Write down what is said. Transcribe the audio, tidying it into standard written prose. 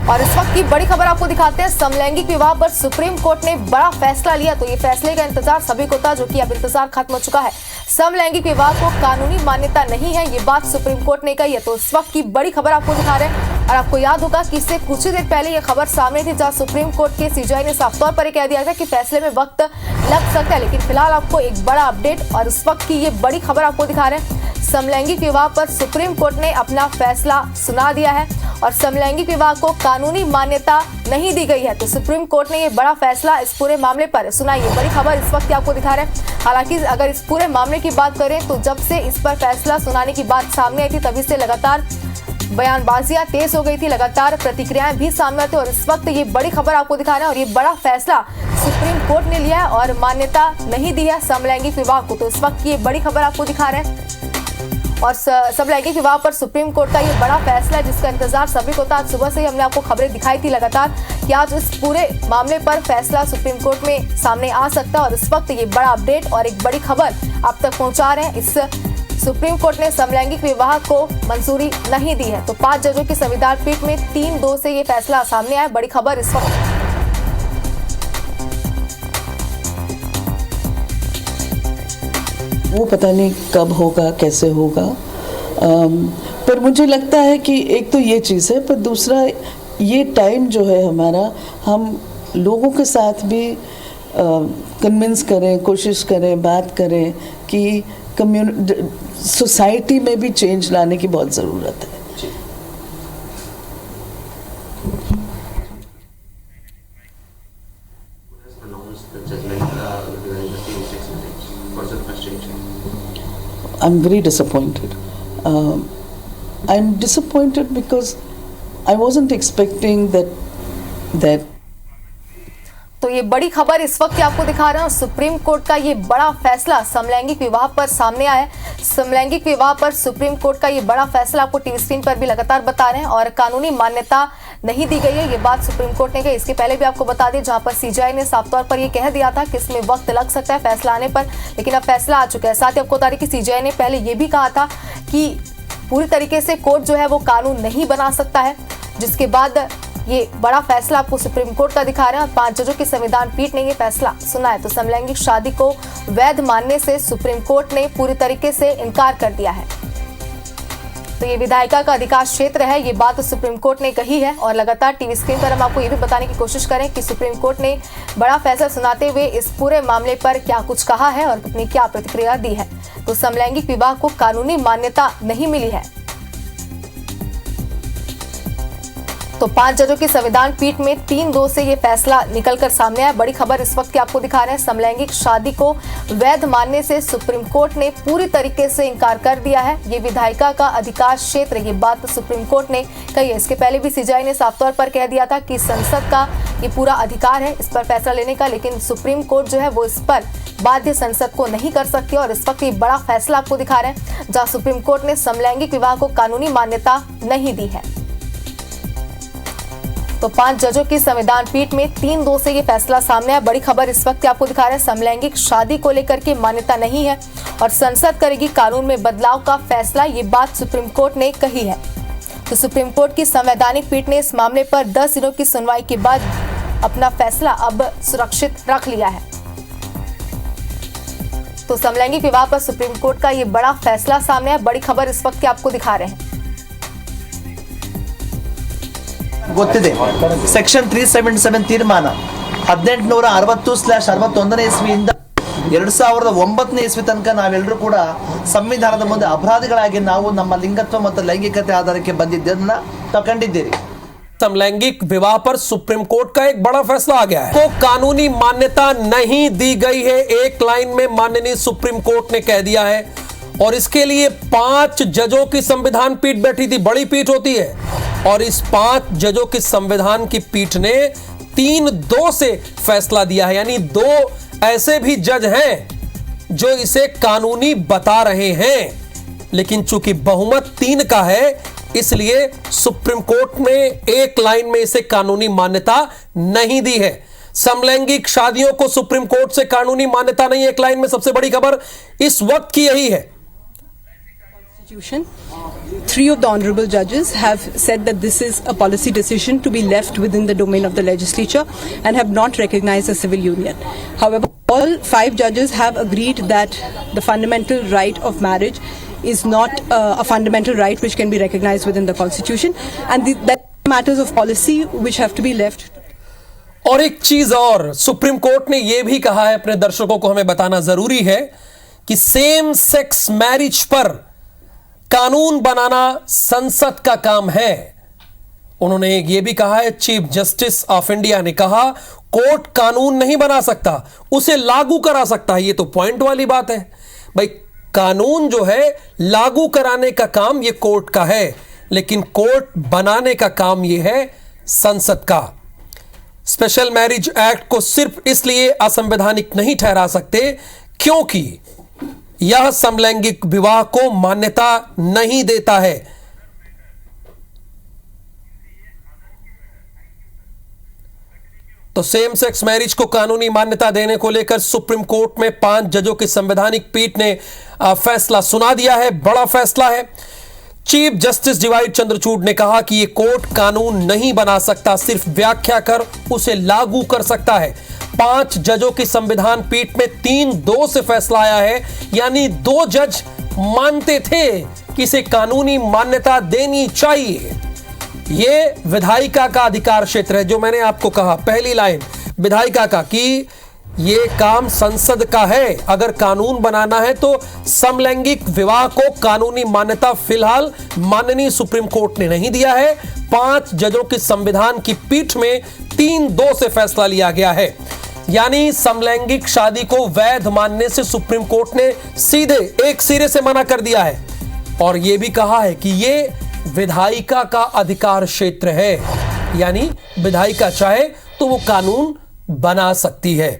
और इस वक्त की बड़ी खबर आपको दिखाते हैं। समलैंगिक विवाह पर सुप्रीम कोर्ट ने बड़ा फैसला लिया। तो ये फैसले का इंतजार सभी को था, जो कि अब इंतजार खत्म हो चुका है। समलैंगिक विवाह को कानूनी मान्यता नहीं है, ये बात सुप्रीम कोर्ट ने कही है। तो इस वक्त की बड़ी खबर आपको दिखा रहे हैं। और आपको याद होगा कि इससे कुछ ही देर पहले ये खबर सामने थी, जहां सुप्रीम कोर्ट के सीजेआई ने साफ तौर पर कह दिया था कि फैसले में वक्त लग सकता है। लेकिन फिलहाल आपको एक बड़ा अपडेट और इस वक्त की ये बड़ी खबर आपको दिखा रहे हैं। समलैंगिक विवाह पर सुप्रीम कोर्ट ने अपना फैसला सुना दिया है और समलैंगिक विवाह को कानूनी मान्यता नहीं दी गई है। तो सुप्रीम कोर्ट ने ये बड़ा फैसला इस पूरे मामले पर सुनाई है। बड़ी खबर इस वक्त आपको दिखा रहे हैं। हालांकि अगर इस पूरे मामले की बात करें तो जब से इस पर फैसला सुनाने की बात सामने आई थी, तभी से लगातार बयानबाजियां तेज हो गई थी, लगातार प्रतिक्रियाएं भी सामने आती। और इस वक्त ये बड़ी खबर आपको दिखा रहे हैं और ये बड़ा फैसला सुप्रीम कोर्ट ने लिया है और मान्यता नहीं दी है समलैंगिक विवाह को। तो इस वक्त ये बड़ी खबर आपको दिखा रहे हैं और समलैंगिक विवाह पर सुप्रीम कोर्ट का ये बड़ा फैसला है, जिसका इंतजार सभी को था। आज सुबह से ही हमने आपको खबरें दिखाई थी लगातार कि आज इस पूरे मामले पर फैसला सुप्रीम कोर्ट में सामने आ सकता है। और इस वक्त ये बड़ा अपडेट और एक बड़ी खबर आप तक पहुंचा रहे हैं। इस सुप्रीम कोर्ट ने समलैंगिक विवाह को मंजूरी नहीं दी है। तो 5 जजों की संविधान पीठ में 3-2 से ये फैसला सामने आया। बड़ी खबर इस वक्त। वो पता नहीं कब होगा, कैसे होगा, पर मुझे लगता है कि एक तो ये चीज़ है, पर दूसरा ये टाइम जो है हमारा, हम लोगों के साथ भी कन्विंस करें, कोशिश करें, बात करें कि सोसाइटी में भी चेंज लाने की बहुत ज़रूरत है। I'm very disappointed. I'm disappointed because I wasn't expecting that. तो ये बड़ी खबर इस वक्त आपको दिखा रहे हैं और सुप्रीम कोर्ट का ये बड़ा फैसला समलैंगिक विवाह पर सामने आया है। समलैंगिक विवाह पर सुप्रीम कोर्ट का ये बड़ा फैसला आपको टीवी स्क्रीन पर भी लगातार बता रहे हैं और कानूनी मान्यता नहीं दी गई है, ये बात सुप्रीम कोर्ट ने कही। इसके पहले भी आपको बता दें, जहां पर सीजेआई ने साफ तौर पर ये कह दिया था कि इसमें वक्त लग सकता है फैसला आने पर, लेकिन अब फैसला आ चुका है। साथ ही आपको बता दें कि सीजेआई ने पहले ये भी कहा था कि पूरी तरीके से कोर्ट जो है वो कानून नहीं बना सकता है, जिसके बाद ये बड़ा फैसला आपको सुप्रीम कोर्ट का दिखा रहे हैं और 5 जजों की संविधान पीठ ने ये फैसला सुना है। तो समलैंगिक शादी को वैध मानने से सुप्रीम कोर्ट ने पूरी तरीके से इनकार कर दिया है। तो ये विधायिका का अधिकार क्षेत्र है, ये बात सुप्रीम कोर्ट ने कही है। और लगातार टीवी स्क्रीन पर हम आपको ये भी बताने की कोशिश करें कि सुप्रीम कोर्ट ने बड़ा फैसला सुनाते हुए इस पूरे मामले पर क्या कुछ कहा है और अपनी क्या प्रतिक्रिया दी है। तो समलैंगिक विवाह को कानूनी मान्यता नहीं मिली है। तो 5 जजों की संविधान पीठ में 3-2 से ये फैसला निकलकर सामने आया। बड़ी खबर इस वक्त की आपको दिखा रहे हैं। समलैंगिक शादी को वैध मानने से सुप्रीम कोर्ट ने पूरी तरीके से इनकार कर दिया है। ये विधायिका का अधिकार क्षेत्र, ये बात सुप्रीम कोर्ट ने कही है। इसके पहले भी सीजेआई ने साफ तौर पर कह दिया था कि संसद का ये पूरा अधिकार है इस पर फैसला लेने का, लेकिन सुप्रीम कोर्ट जो है वो इस पर बाध्य संसद को नहीं कर सकती। और इस वक्त ये बड़ा फैसला आपको दिखा रहे हैं, जहां सुप्रीम कोर्ट ने समलैंगिक विवाह को कानूनी मान्यता नहीं दी है। तो 5 जजों की संविधान पीठ में 3-2 से ये फैसला सामने आया। बड़ी खबर इस वक्त आपको दिखा रहे हैं। समलैंगिक शादी को लेकर के मान्यता नहीं है और संसद करेगी कानून में बदलाव का फैसला, ये बात सुप्रीम कोर्ट ने कही है। तो सुप्रीम कोर्ट की संवैधानिक पीठ ने इस मामले पर 10 दिनों की सुनवाई के बाद अपना फैसला अब सुरक्षित रख लिया है। तो समलैंगिक विवाह पर सुप्रीम कोर्ट का ये बड़ा फैसला सामने है। बड़ी खबर इस वक्त आपको दिखा रहे हैं। ಗೊತ್ತಿದೆ ಸೆಕ್ಷನ್ 377 ತೀರ್ಮಾನ 1860/61 ಇಸ್ವಿಯಿಂದ 2009 ಇಸ್ವಿ ತನಕ ನಾವೆಲ್ಲರೂ ಕೂಡ ಸಂವಿಧಾನದ ಮುಂದೆ ಅಪರಾಧಿಗಳಾಗಿ ನಾವು ನಮ್ಮ ಲಿಂಗತ್ವ ಮತ್ತು ಲೈಂಗಿಕತೆ ಆಧಾರಕ್ಕೆ ಬಂದಿದ್ದನ್ನ ತಗೊಂಡಿದ್ದೀರಿ। समलैंगिक विवाह पर सुप्रीम कोर्ट का एक बड़ा फैसला आ गया है। को कानूनी मान्यता नहीं दी गई है, एक लाइन में माननीय सुप्रीम कोर्ट ने कह दिया है। और इसके लिए 5 जजों की संविधान पीठ बैठी थी, बड़ी पीठ होती है, और इस 5 जजों की संविधान की पीठ ने 3-2 से फैसला दिया है। यानी 2 ऐसे भी जज हैं जो इसे कानूनी बता रहे हैं, लेकिन चूंकि बहुमत 3 का है, इसलिए सुप्रीम कोर्ट ने एक लाइन में इसे कानूनी मान्यता नहीं दी है। समलैंगिक शादियों को सुप्रीम कोर्ट से कानूनी मान्यता नहीं, एक लाइन में सबसे बड़ी खबर इस वक्त की यही है। three of the honorable judges have said that this is a policy decision to be left within the domain of the legislature and have not recognized a civil union. However, all 5 judges have agreed that the fundamental right of marriage is not a fundamental right which can be recognized within the constitution, and that matters of policy which have to be left. और एक चीज और, supreme court ने यह भी कहा है, अपने दर्शकों को हमें बताना जरूरी है कि सेम सेक्स मैरिज पर कानून बनाना संसद का काम है। उन्होंने यह भी कहा है, चीफ जस्टिस ऑफ इंडिया ने कहा, कोर्ट कानून नहीं बना सकता, उसे लागू करा सकता है। यह तो पॉइंट वाली बात है भाई, कानून जो है लागू कराने का काम यह कोर्ट का है, लेकिन कोर्ट बनाने का काम यह है संसद का। स्पेशल मैरिज एक्ट को सिर्फ इसलिए असंवैधानिक नहीं ठहरा सकते क्योंकि यह समलैंगिक विवाह को मान्यता नहीं देता है। तो सेम सेक्स मैरिज को कानूनी मान्यता देने को लेकर सुप्रीम कोर्ट में 5 जजों की संवैधानिक पीठ ने फैसला सुना दिया है। बड़ा फैसला है। चीफ जस्टिस डीवाई चंद्रचूड़ ने कहा कि यह कोर्ट कानून नहीं बना सकता, सिर्फ व्याख्या कर उसे लागू कर सकता है। 5 जजों की संविधान पीठ में 3-2 से फैसला आया है, यानी 2 जज मानते थे कि इसे कानूनी मान्यता देनी चाहिए। यह विधायिका का अधिकार क्षेत्र है, जो मैंने आपको कहा पहली लाइन विधायिका का, कि यह काम संसद का है। अगर कानून बनाना है तो समलैंगिक विवाह को कानूनी मान्यता फिलहाल माननीय सुप्रीम कोर्ट ने नहीं दिया है। 5 जजों की संविधान की पीठ में 3-2 से फैसला लिया गया है, यानी समलैंगिक शादी को वैध मानने से सुप्रीम कोर्ट ने सीधे एक सिरे से मना कर दिया है, और यह भी कहा है कि यह विधायिका का अधिकार क्षेत्र है, यानी विधायिका चाहे तो वो कानून बना सकती है।